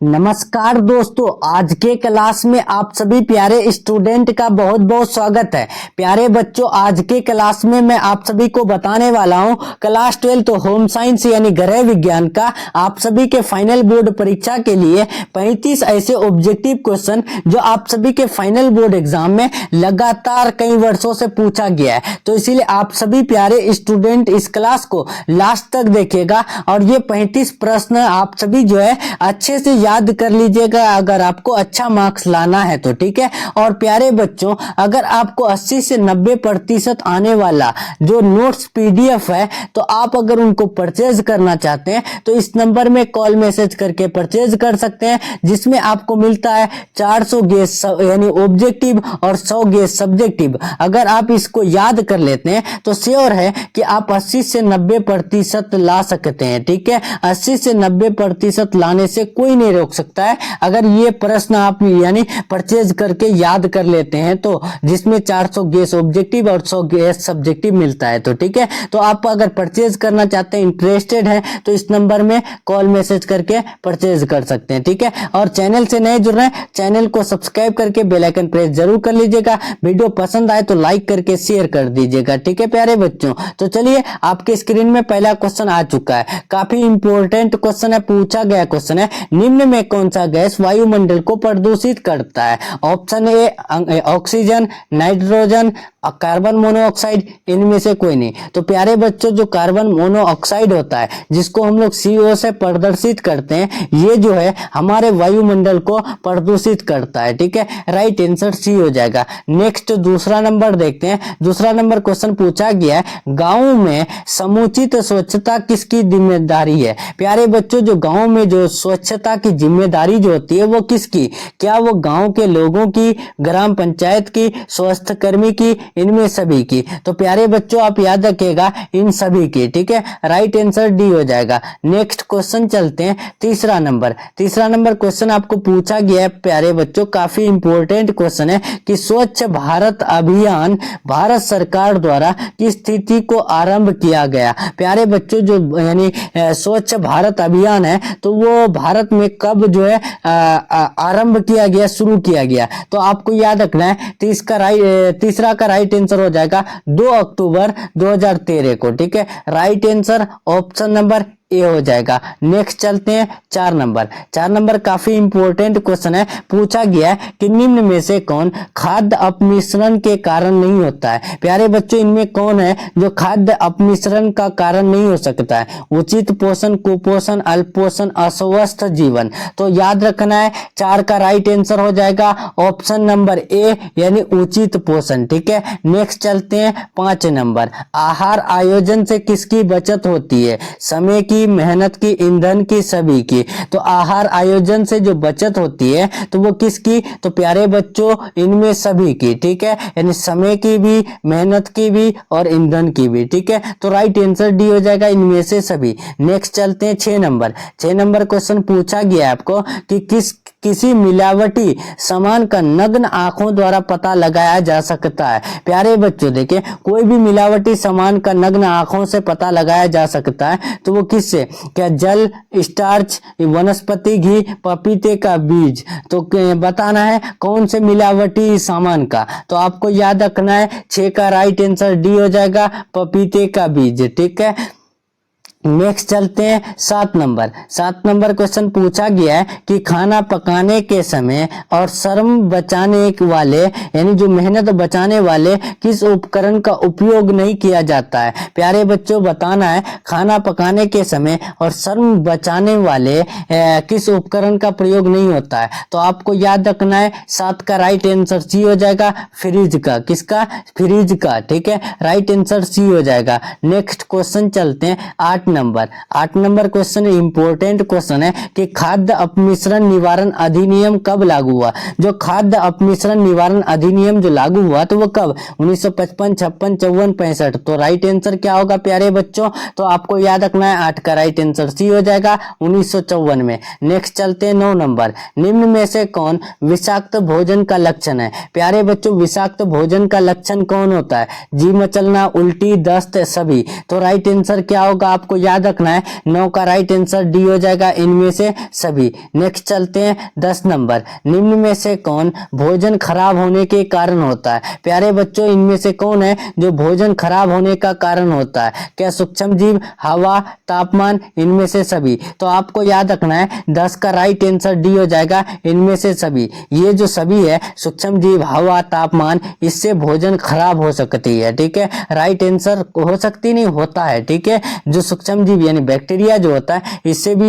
नमस्कार दोस्तों, आज के क्लास में आप सभी प्यारे स्टूडेंट का बहुत बहुत स्वागत है। प्यारे बच्चों, आज के क्लास में मैं आप सभी को बताने वाला हूं क्लास 12 होम साइंस यानी गृह विज्ञान का आप सभी के फाइनल बोर्ड परीक्षा के लिए 35 ऐसे ऑब्जेक्टिव क्वेश्चन जो आप सभी के फाइनल बोर्ड एग्जाम में लगातार कई वर्षों से पूछा गया है। तो इसीलिए आप सभी प्यारे स्टूडेंट इस क्लास को लास्ट तक देखिएगा और ये 35 प्रश्न आप सभी जो है अच्छे से याद कर लीजिएगा अगर आपको अच्छा मार्क्स लाना है तो, ठीक है। और प्यारे बच्चों, अगर आपको 80 से 90% आने वाला जो नोट्स पीडीएफ है तो आप अगर उनको परचेज करना चाहते हैं तो इस नंबर में कॉल मैसेज करके परचेज कर सकते हैं, जिसमें आपको मिलता है 400 गेस यानी ऑब्जेक्टिव और 100 गेस सब्जेक्टिव। अगर आप इसको याद कर लेते हैं तो श्योर है कि आप 80 से 90% ला सकते हैं, ठीक है। 80 से 90% लाने से कोई नहीं रोक सकता है अगर ये प्रश्न आप यानी परचेज करके याद कर लेते हैं तो, जिसमें 400 गेस ऑब्जेक्टिव और 100 गेस सब्जेक्टिव मिलता है तो, ठीक है। तो आप अगर परचेज करना चाहते हैं, इंटरेस्टेड हैं तो इस नंबर में कॉल मैसेज करके परचेज कर सकते हैं, ठीक है। और चैनल से नए जुड़ रहे हैं, चैनल को सब्सक्राइब करके बेल आइकन प्रेस जरूर कर लीजिएगा। वीडियो पसंद आए तो लाइक करके शेयर कर दीजिएगा, ठीक है प्यारे बच्चों। तो चलिए, आपके स्क्रीन में पहला क्वेश्चन आ चुका है, काफी इंपॉर्टेंट क्वेश्चन है, पूछा गया क्वेश्चन है। निम्न में कौन सा गैस वायुमंडल को प्रदूषित करता है? Option A oxygen, nitrogen, carbon monoxide, इनमें से कोई नहीं। तो प्यारे बच्चों, जो कार्बन मोनोऑक्साइड होता है जिसको हम लोग CO से प्रदर्शित करते हैं, ये जो है हमारे वायुमंडल को प्रदूषित करता है, ठीक है। राइट आंसर सी हो जाएगा। नेक्स्ट दूसरा नंबर देखते हैं। दूसरा नंबर क्वेश्चन पूछा गया है, गांव में समुचित स्वच्छता किसकी जिम्मेदारी है? प्यारे बच्चों, जो गांव में जो स्वच्छता की जिम्मेदारी जो होती है वो किसकी? क्या वो गांव के लोगों की, ग्राम पंचायत की, स्वास्थ्य कर्मी की, इनमें सभी की? तो प्यारे बच्चों, आप याद रखिएगा इन सभी की, ठीक है। राइट आंसर डी हो जाएगा। नेक्स्ट क्वेश्चन चलते हैं। तीसरा नंबर क्वेश्चन आपको पूछा गया है प्यारे बच्चों, काफी इंपॉर्टेंट क्वेश्चन है कि स्वच्छ भारत अभियान भारत सरकार द्वारा किस तिथि को आरंभ किया गया? प्यारे बच्चों, जो यानी स्वच्छ भारत अभियान है तो वो भारत में कब जो है आरंभ किया गया, शुरू किया गया? तो आपको याद रखना है तीसरा का राइट आंसर हो जाएगा 2 अक्टूबर 2013 को, ठीक है। Right answer option number A हो जाएगा। नेक्स्ट चलते हैं 4 नंबर काफी इंपॉर्टेंट क्वेश्चन है। पूछा गया है कि निम्न में से कौन खाद्य अपमिश्रण के कारण नहीं होता है? प्यारे बच्चों, इनमें कौन है जो खाद्य अपमिश्रण का कारण नहीं हो सकता है? उचित पोषण, कुपोषण, अल्पोषण, अस्वस्थ जीवन। तो याद रखना है 4 का राइट आंसर हो जाएगा ऑप्शन नंबर ए यानी उचित पोषण, ठीक है। नेक्स्ट चलते हैं 5 नंबर। आहार आयोजन से किसकी बचत होती है? समय की, मेहनत की, ईंधन की, सभी की। तो आहार आयोजन से जो बचत होती है तो वो किसकी? तो प्यारे बच्चों, इनमें सभी की, ठीक है। यानी समय की भी, मेहनत की भी और ईंधन की भी, ठीक है। तो राइट आंसर डी हो जाएगा, इनमें से सभी। नेक्स्ट चलते हैं 6 नंबर क्वेश्चन पूछा गया आपको कि किसी मिलावटी सामान का नग्न आंखों द्वारा पता लगाया जा सकता है? प्यारे बच्चों, देखिए, कोई भी मिलावटी सामान का नग्न आंखों से पता लगाया जा सकता है तो वो किससे? क्या जल, स्टार्च, वनस्पति घी, पपीते का बीज? तो बताना है कौन से मिलावटी सामान का। तो आपको याद रखना है 6 का राइट आंसर डी हो जाएगा, पपीते का बीज, ठीक है। नेक्स्ट चलते हैं 7 नंबर क्वेश्चन पूछा गया है कि खाना पकाने के समय और श्रम बचाने वाले यानी जो मेहनत बचाने वाले किस उपकरण का उपयोग नहीं किया जाता है? प्यारे बच्चों, बताना है खाना पकाने के समय और श्रम बचाने वाले किस उपकरण का प्रयोग नहीं होता है? तो आपको याद रखना है 7 का राइट आंसर सी हो जाएगा, फ्रिज का। किसका? फ्रिज का, ठीक है। राइट आंसर सी हो जाएगा। नेक्स्ट क्वेश्चन चलते हैं 8 नंबर क्वेश्चन इंपॉर्टेंट क्वेश्चन है कि खाद्य अपमिश्रण निवारण अधिनियम कब लागू हुआ? जो खाद्य अपमिश्रण निवारण अधिनियम जो लागू हुआ तो वो कब? 1955, 56, 54, 65। तो राइट आंसर क्या होगा प्यारे बच्चों? तो आपको याद रखना है 8 का राइट आंसर सी हो जाएगा, 1954 में। नेक्स्ट चलते हैं 9 नंबर। निम्न में से कौन विषाक्त भोजन का लक्षण है? प्यारे बच्चों, विषाक्त भोजन का लक्षण कौन होता है? जी मचलना, उल्टी, दस्त, सभी। तो राइट आंसर क्या होगा आपको याद रखना है 9 का राइट आंसर डी हो जाएगा, इनमें से सभी। नेक्स्ट चलते हैं 10 नंबर, निम्न में से कौन भोजन खराब होने के कारण होता है? प्यारे बच्चों, इनमें से कौन है जो भोजन खराब होने का कारण होता है? क्या सूक्ष्म जीव, हवा, तापमान, इनमें से सभी? तो आपको याद रखना है 10 का राइट आंसर डी हो जाएगा, इनमें से सभी। ये जो सभी है सूक्ष्म जीव, हवा, तापमान, इससे भोजन खराब हो सकती है, ठीक है। राइट आंसर हो सकती नहीं, होता है, ठीक है। जो सूक्ष्म जीव यानी बैक्टीरिया जो होता है, इससे भी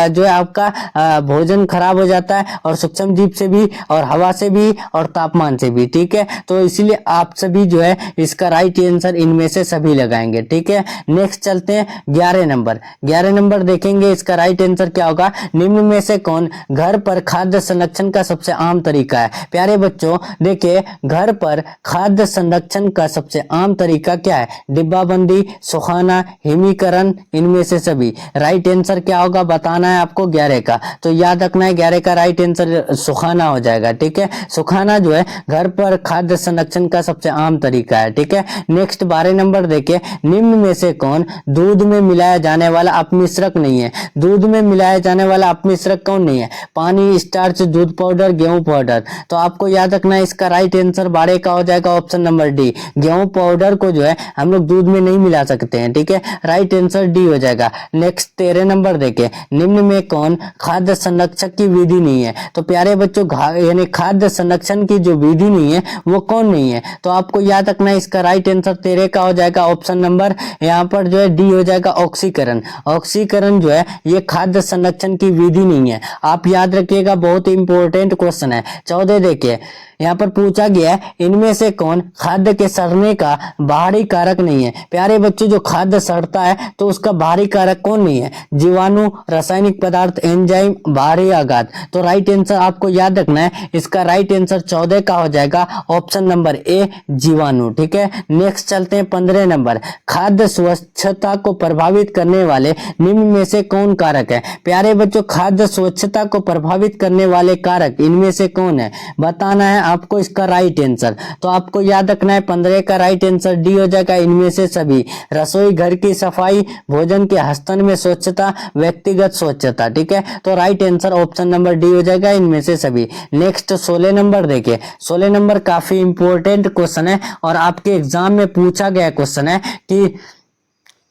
जो है आपका भोजन खराब हो जाता है, और सूक्ष्म जीव से भी, और हवा से भी, और तापमान से भी, ठीक है। तो इसीलिए आप सभी जो है इसका राइट आंसर इनमें से सभी लगाएंगे, ठीक है। नेक्स्ट चलते हैं 11 नंबर। 11 नंबर देखेंगे, इसका राइट आंसर क्या होगा? निम्न में से कौन घर पर खाद्य संरक्षण का सबसे आम तरीका है? प्यारे बच्चों देखिए, घर पर खाद्य संरक्षण का सबसे आम तरीका क्या है? डिब्बाबंदी, सुखाना, हिमीकरण, इनमें से सभी। राइट आंसर क्या होगा बताना है आपको 11 का। तो याद रखना है 11 का राइट आंसर सुखाना हो जाएगा, ठीक है। सुखाना जो है घर पर खाद्य संरक्षण का सबसे आम तरीका है, ठीक है। नेक्स्ट 12 नंबर देखिए, निम्न में से कौन दूध में मिलाया जाने वाला अपमिश्रक नहीं है? दूध में मिलाया जाने वाला अपमिश्रक कौन नहीं है? पानी, स्टार्च, दूध पाउडर, गेहूं पाउडर। तो आपको याद रखना है इसका राइट आंसर 12 का हो जाएगा ऑप्शन नंबर डी। गेहूं पाउडर को जो है हम लोग दूध में नहीं मिला सकते हैं, ठीक है। राइट आंसर डी हो जाएगा। नेक्स्ट 13 नंबर देखें, निम्न में कौन खाद्य संरक्षक की विधि नहीं है? तो प्यारे बच्चों यानी खाद्य संरक्षण की जो विधि नहीं है वो कौन नहीं है? तो आपको याद रखना है इसका राइट आंसर 13 का हो जाएगा ऑप्शन नंबर यहाँ पर जो है डी हो जाएगा, ऑक्सीकरण। ऑक्सीकरण जो है ये खाद्य संरक्षण की विधि नहीं है, आप याद रखिएगा, बहुत इंपॉर्टेंट क्वेश्चन है। 14 देखिए, यहाँ पर पूछा गया है इनमें से कौन खाद्य के सड़ने का बाहरी कारक नहीं है? प्यारे बच्चों जो खाद्य सड़ता है तो उसका बाहरी कारक कौन नहीं है? जीवाणु, रासायनिक पदार्थ, एंजाइम, बाहरी आघात। तो राइट आंसर आपको याद रखना है, इसका राइट आंसर 14 का हो जाएगा ऑप्शन नंबर ए, जीवाणु, ठीक है। नेक्स्ट चलते हैं 15 नंबर, खाद्य स्वच्छता को प्रभावित करने वाले निम्न में से कौन कारक है? प्यारे बच्चों खाद्य स्वच्छता को प्रभावित करने वाले कारक इनमें से कौन है बताना है आपको इसका राइट आंसर। तो आपको याद रखना है 15 का राइट आंसर डी हो जाएगा, इनमें से सभी। रसोई घर की सफाई, भोजन के हस्तन में स्वच्छता, व्यक्तिगत स्वच्छता, ठीक है। तो right answer option number D हो जाएगा, इनमें से सभी। नेक्स्ट 16 नंबर देखिए, 16 नंबर काफी इंपॉर्टेंट क्वेश्चन है और आपके एग्जाम में पूछा गया क्वेश्चन है कि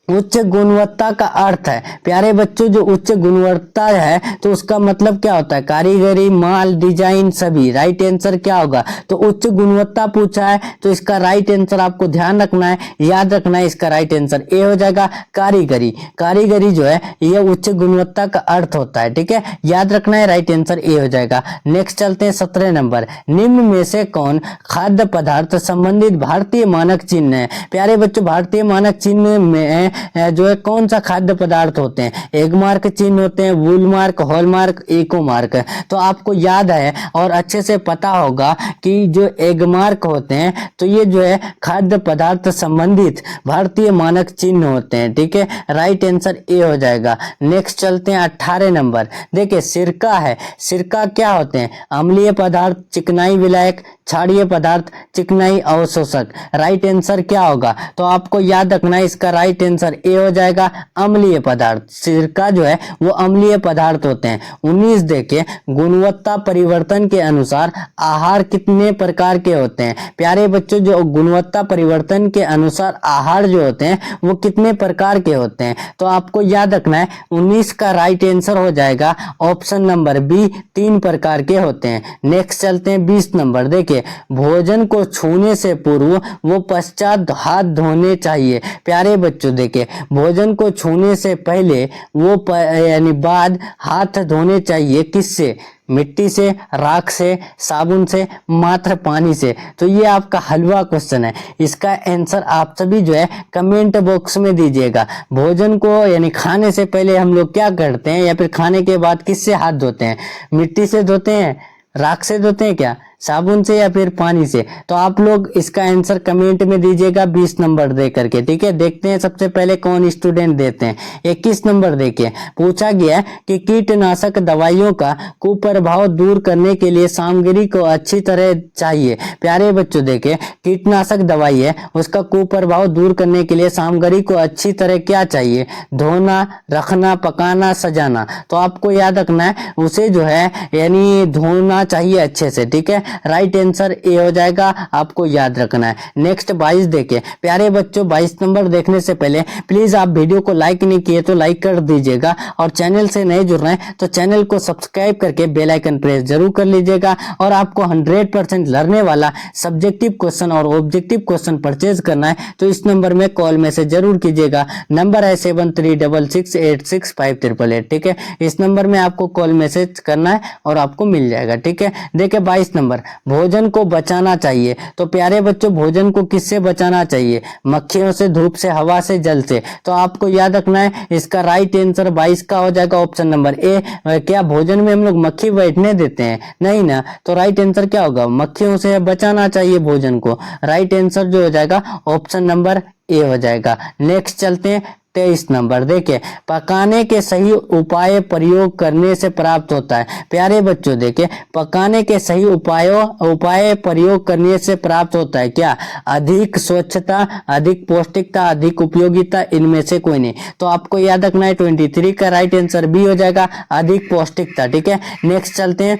उच्च गुणवत्ता का अर्थ है। प्यारे बच्चों जो उच्च गुणवत्ता है तो उसका मतलब क्या होता है? कारीगरी, माल, डिजाइन, सभी। राइट आंसर क्या होगा? तो उच्च गुणवत्ता पूछा है तो इसका राइट आंसर आपको ध्यान रखना है, याद रखना है, इसका राइट आंसर ए हो जाएगा, कारीगरी। कारीगरी जो है ये उच्च गुणवत्ता का अर्थ होता है, ठीक है, याद रखना है, राइट आंसर ए हो जाएगा। नेक्स्ट चलते हैं 17 नंबर, निम्न में से कौन खाद्य पदार्थ संबंधित भारतीय मानक चिन्ह है? प्यारे बच्चों भारतीय मानक चिन्ह में जो है कौन सा खाद्य पदार्थ होते हैं? एग मार्क चिन्ह होते हैं, Woolmark, hallmark, eco mark. तो आपको याद है और अच्छे से पता होगा कि जो एग मार्क होते हैं तो ये जो है खाद्य पदार्थ संबंधित भारतीय मानक चिन्ह होते हैं, ठीक है। राइट आंसर ए हो जाएगा। नेक्स्ट चलते हैं 18 नंबर, देखिए सिरका है। सिरका क्या होते हैं? अम्लीय पदार्थ, चिकनाई विलायक, क्षारीय पदार्थ, चिकनाई अवशोषक। राइट आंसर क्या होगा? तो आपको याद रखना है इसका राइट आंसर ए हो जाएगा, अम्लीय पदार्थ। सिरका जो है वो अम्लीय पदार्थ होते हैं। 19 देखिए, गुणवत्ता परिवर्तन के अनुसार आहार कितने प्रकार के होते हैं? प्यारे बच्चों जो गुणवत्ता परिवर्तन के अनुसार आहार जो होते हैं वो कितने प्रकार के होते हैं? तो आपको याद रखना है 19 का राइट आंसर हो जाएगा ऑप्शन नंबर बी, 3 प्रकार के होते हैं। नेक्स्ट चलते हैं 20 नंबर, देखिए भोजन को छूने से पूर्व वो पश्चात हाथ धोने चाहिए। प्यारे बच्चों देखिए भोजन को छूने से पहले वो यानी बाद हाथ धोने चाहिए, किससे? मिट्टी से, राख से, साबुन से, मात्र पानी से। तो ये आपका हलवा क्वेश्चन है, इसका आंसर आप सभी जो है कमेंट बॉक्स में दीजिएगा। भोजन को यानी खाने से पहले हम लोग क्या करते हैं या फिर खाने के बाद किससे हाथ धोते हैं? मिट्टी से धोते हैं, राख से धोते हैं क्या? साबुन से या फिर पानी से? तो आप लोग इसका आंसर कमेंट में दीजिएगा 20 नंबर दे करके, ठीक है। देखते हैं सबसे पहले कौन स्टूडेंट देते हैं। 21 नंबर देखिए, पूछा गया है कि कीटनाशक दवाइयों का कुप्रभाव दूर करने के लिए सामग्री को अच्छी तरह चाहिए। प्यारे बच्चों देखिए, कीटनाशक दवाई है, उसका कुप्रभाव दूर करने के लिए सामग्री को अच्छी तरह क्या चाहिए? धोना, रखना, पकाना, सजाना। तो आपको याद रखना है उसे जो है यानी धोना चाहिए अच्छे से, ठीक है। राइट आंसर ए हो जाएगा, आपको याद रखना है। नेक्स्ट 22 देखिए, प्यारे बच्चों 22 नंबर देखने से पहले प्लीज आप वीडियो को लाइक नहीं किए तो लाइक कर दीजिएगा, और चैनल से नए जुड़ रहे हैं तो चैनल को सब्सक्राइब करके बेल आइकन प्रेस जरूर कर लीजिएगा। और आपको 100% लर्ने वाला सब्जेक्टिव क्वेश्चन और ऑब्जेक्टिव क्वेश्चन परचेज करना है तो इस नंबर में कॉल मैसेज जरूर कीजिएगा। नंबर है 7366865888, ठीक है। इस नंबर में आपको कॉल मैसेज करना है और आपको मिल जाएगा, ठीक है। देखिए 22 नंबर, भोजन को बचाना चाहिए। तो प्यारे बच्चों भोजन को किससे बचाना चाहिए? मक्खियों से, धूप से, हवा से, जल से। तो आपको याद रखना है इसका राइट आंसर 22 का हो जाएगा ऑप्शन नंबर ए। क्या भोजन में हम लोग मक्खी बैठने देते हैं? नहीं ना। तो राइट आंसर क्या होगा? मक्खियों से बचाना चाहिए भोजन को। राइट आंसर जो हो जाएगा ऑप्शन नंबर ए हो जाएगा। नेक्स्ट चलते हैं 23 नंबर देखिए, पकाने के सही उपाय प्रयोग करने से प्राप्त होता है। प्यारे बच्चों देखिए, पकाने के सही उपाय प्रयोग करने से प्राप्त होता है क्या? अधिक स्वच्छता, अधिक पौष्टिकता, अधिक उपयोगिता, इनमें से कोई नहीं। तो आपको याद रखना है 23 का राइट आंसर बी हो जाएगा, अधिक पौष्टिकता, ठीक है। नेक्स्ट चलते हैं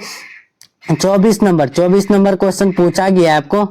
24 नंबर। 24 नंबर क्वेश्चन पूछा गया है आपको।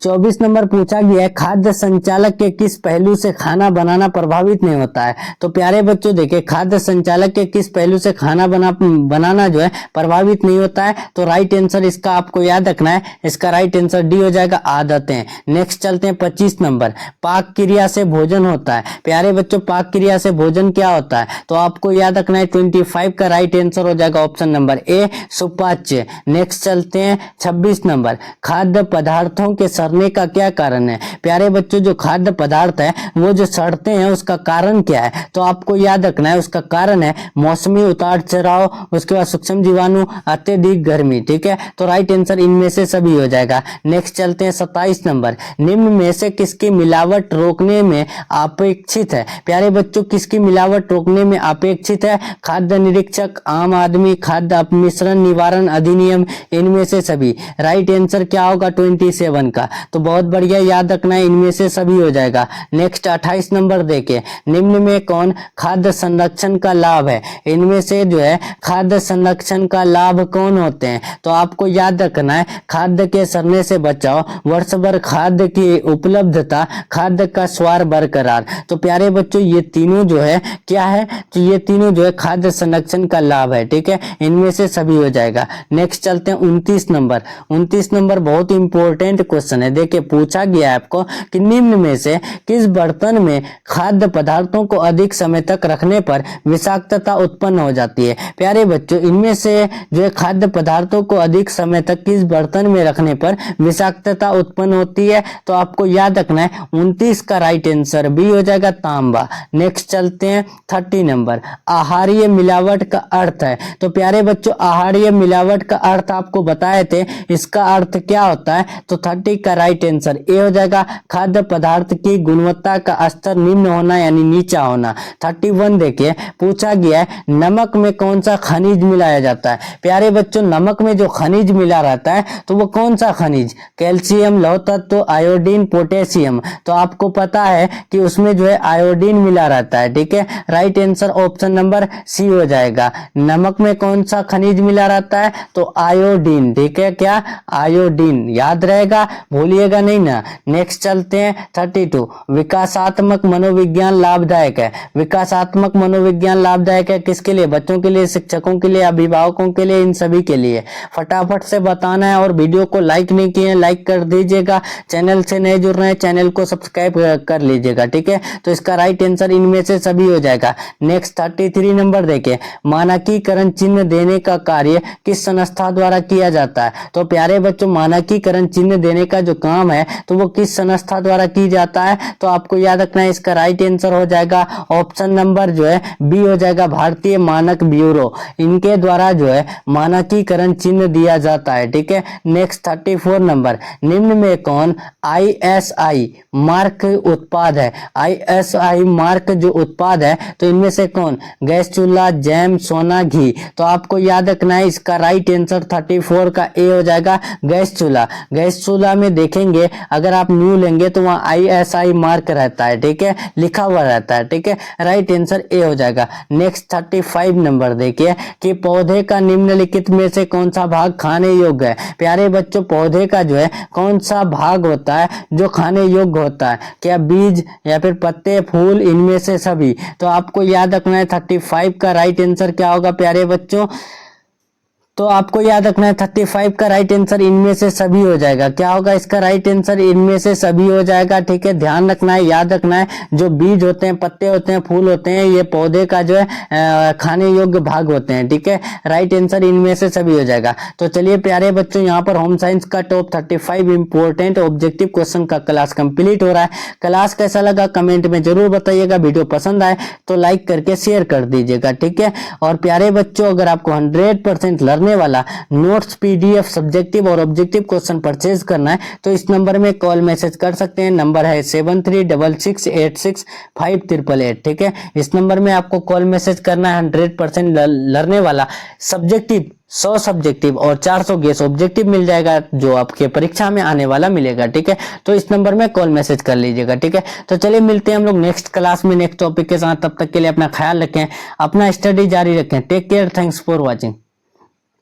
24 नंबर पूछा गया है, खाद्य संचालक के किस पहलू से खाना बनाना प्रभावित नहीं होता है? तो प्यारे बच्चों देखिए, खाद्य संचालक के किस पहलू से खाना बनाना जो है प्रभावित नहीं होता है? तो राइट आंसर इसका आपको याद रखना है, इसका राइट आंसर डी हो जाएगा, आदतें। नेक्स्ट चलते हैं 25 नंबर, पाक क्रिया से भोजन होता है। प्यारे बच्चों पाक क्रिया से भोजन क्या होता है? तो आपको याद रखना है 25 का राइट आंसर हो जाएगा ऑप्शन नंबर ए, सुपाच्य। नेक्स्ट चलते हैं 26 नंबर, खाद्य पदार्थों के सड़ने का क्या कारण है? प्यारे बच्चों जो खाद्य पदार्थ है वो जो सड़ते हैं उसका कारण क्या है? तो आपको याद रखना है उसका कारण है मौसमी उतार चढ़ाव, उसके बाद सूक्ष्म जीवाणु, अत्यधिक गर्मी, ठीक है। तो राइट आंसर इनमें से सभी हो जाएगा। नेक्स्ट चलते हैं 27 नंबर, निम्न में से किसकी मिलावट रोकने में अपेक्षित है? प्यारे बच्चों किसकी मिलावट रोकने में अपेक्षित है? खाद्य निरीक्षक, आम आदमी, खाद्य अपमिश्रण निवारण अधिनियम, इनमें से सभी। राइट आंसर क्या होगा 27 का? तो बहुत बढ़िया, याद रखना है इनमें से सभी हो जाएगा। नेक्स्ट 28 नंबर देखिए, निम्न में कौन खाद्य संरक्षण का लाभ है? इनमें से जो है खाद्य संरक्षण का लाभ कौन होते हैं? तो आपको याद रखना है खाद्य के सड़ने से बचाव, वर्ष भर खाद्य की उपलब्धता, खाद्य का स्वार बरकरार। तो प्यारे बच्चों ये तीनों जो है क्या है? तो ये तीनों जो है खाद्य संरक्षण का लाभ है, ठीक है। इनमें से सभी हो जाएगा। नेक्स्ट चलते हैं 29 नंबर। 29 नंबर बहुत इंपॉर्टेंट क्वेश्चन है। देखिए पूछा गया है आपको कि निम्न में से किस बर्तन में खाद्य पदार्थों को अधिक समय तक रखने पर विषाक्तता उत्पन्न हो जाती है? प्यारे बच्चों इनमें से जो है खाद्य पदार्थों को अधिक समय तक किस बर्तन में रखने पर विषाक्तता उत्पन्न होती है? तो आपको याद रखना है 29 का राइट आंसर बी हो जाएगा, तांबा। नेक्स्ट चलते हैं 30 नंबर, आहारीय मिलावट का अर्थ है। तो प्यारे बच्चों आहारीय मिलावट का अर्थ आपको बताए थे, इसका अर्थ क्या होता है? तो 30 का राइट आंसर ए हो जाएगा, खाद्य पदार्थ की गुणवत्ता का स्तर निम्न होना यानी नीचा होना। 31 देखिए, पूछा गया है नमक में कौन सा खनिज मिलाया जाता है? प्यारे बच्चों नमक में जो खनिज मिला रहता है तो वो कौन सा खनिज? कैल्शियम, लौह तत्व, आयोडीन, पोटेशियम। तो आपको पता है कि उसमें जो है आयोडीन मिला रहता है, ठीक है। Right answer option number C हो जाएगा। नमक में कौन सा खनिज मिला रहता है? तो आयोडीन, ठीक है। क्या? आयोडीन, याद रहेगा, भूलिएगा नहीं ना। नेक्स्ट चलते हैं 32, विकासात्मक मनोविज्ञान लाभदायक है। विकासात्मक मनोविज्ञान लाभदायक है किसके लिए? बच्चों के लिए, शिक्षकों के लिए, अभिभावकों के लिए, इन सभी के लिए। फटाफट से बताना है, और वीडियो को लाइक नहीं किए लाइक कर दीजिएगा। चैनल से नए जुड़ रहे हैं चैनल को सब्सक्राइब कर लीजिएगा, ठीक है। तो इसका राइट आंसर इनमें से सभी हो जाएगा। नेक्स्ट 33 नंबर देखिए, मानकीकरण चिन्ह देने का कार्य किस संस्था द्वारा किया जाता है? तो प्यारे बच्चों मानकीकरण चिन्ह देने का जो जो काम है तो वो किस संस्था द्वारा की जाता है, तो आपको याद रखना है इसका राइट आंसर हो जाएगा ऑप्शन नंबर जो है बी हो जाएगा, भारतीय मानक ब्यूरो। इनके द्वारा जो है मानकीकरण चिन्ह दिया जाता है। ठीक है, नेक्स्ट 34 नंबर, निम्न में कौन ISI मार्क उत्पाद है? ISI मार्क जो उत्पाद है तो इनमें से कौन? गैस चूल्हा, जैम, सोना, घी। तो आपको याद रखना है इसका राइट आंसर 34 का ए हो जाएगा, गैस चूल्हा। गैस चूल्हा में देखेंगे अगर आप न्यू लेंगे तो वहाँ ISI मार्क रहता है। ठीक है, लिखा हुआ रहता है। ठीक है, राइट आंसर ए हो जाएगा। नेक्स्ट 35 नंबर देखिए कि पौधे का निम्नलिखित में से कौन सा भाग खाने योग्य है? प्यारे बच्चों, पौधे का जो है कौन सा भाग होता है जो खाने योग्य होता है? क्या बीज या फिर पत्ते, फूल, इनमें से सभी? तो आपको याद रखना है 35 का राइट आंसर क्या होगा प्यारे बच्चों? तो आपको याद रखना है 35 का राइट आंसर इनमें से सभी हो जाएगा। क्या होगा इसका राइट आंसर? इनमें से सभी हो जाएगा। ठीक है, ध्यान रखना है, याद रखना है, जो बीज होते हैं, पत्ते होते हैं, फूल होते हैं, ये पौधे का जो है खाने योग्य भाग होते हैं। ठीक है, राइट आंसर इनमें से सभी हो जाएगा। तो चलिए प्यारे बच्चों, यहाँ पर होम साइंस का टॉप 35 इंपॉर्टेंट ऑब्जेक्टिव क्वेश्चन का क्लास कंप्लीट हो रहा है। क्लास कैसा लगा कमेंट में जरूर बताइएगा। वीडियो पसंद आए तो लाइक करके शेयर कर दीजिएगा। ठीक है, और प्यारे बच्चों, अगर आपको 100% लर्निंग वाला नोट्स, PDF, सब्जेक्टिव और ऑब्जेक्टिव क्वेश्चन परचेज करना है तो इस नंबर में कॉल मैसेज कर सकते हैं। नंबर है 7366865888। ठीक है, इस नंबर में आपको कॉल मैसेज करना है। 100% लर्ने वाला सब्जेक्टिव 100 सब्जेक्टिव और 400 गेस ऑब्जेक्टिव मिल जाएगा जो आपके परीक्षा में आने वाला मिलेगा। ठीक है, तो इस नंबर में कॉल मैसेज कर लीजिएगा। ठीक है, तो चलिए मिलते हैं हम लोग नेक्स्ट क्लास में नेक्स्ट टॉपिक के साथ। तब तक के लिए अपना ख्याल रखें, अपना स्टडी जारी रखें। Take care, thanks for watching.